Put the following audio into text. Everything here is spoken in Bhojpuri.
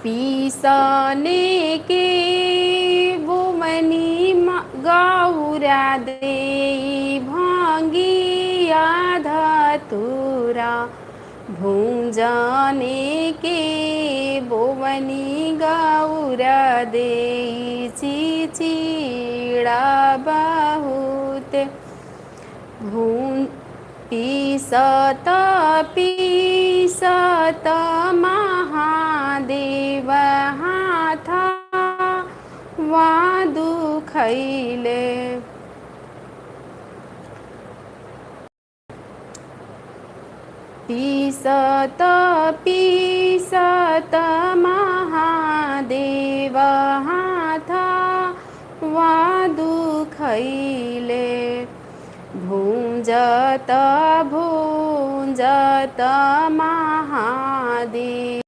पीसने के बुमनी गौरा दे भांगिया धतुरा भुंजने के बुमनी गौरा दे चिचिड़ा बहुत भून पीसत पीसत महादेव हाथ वा दुखैले पीसत पीसत महादेव हाथ वा दुखैले भुंजत भुंजत महादेव।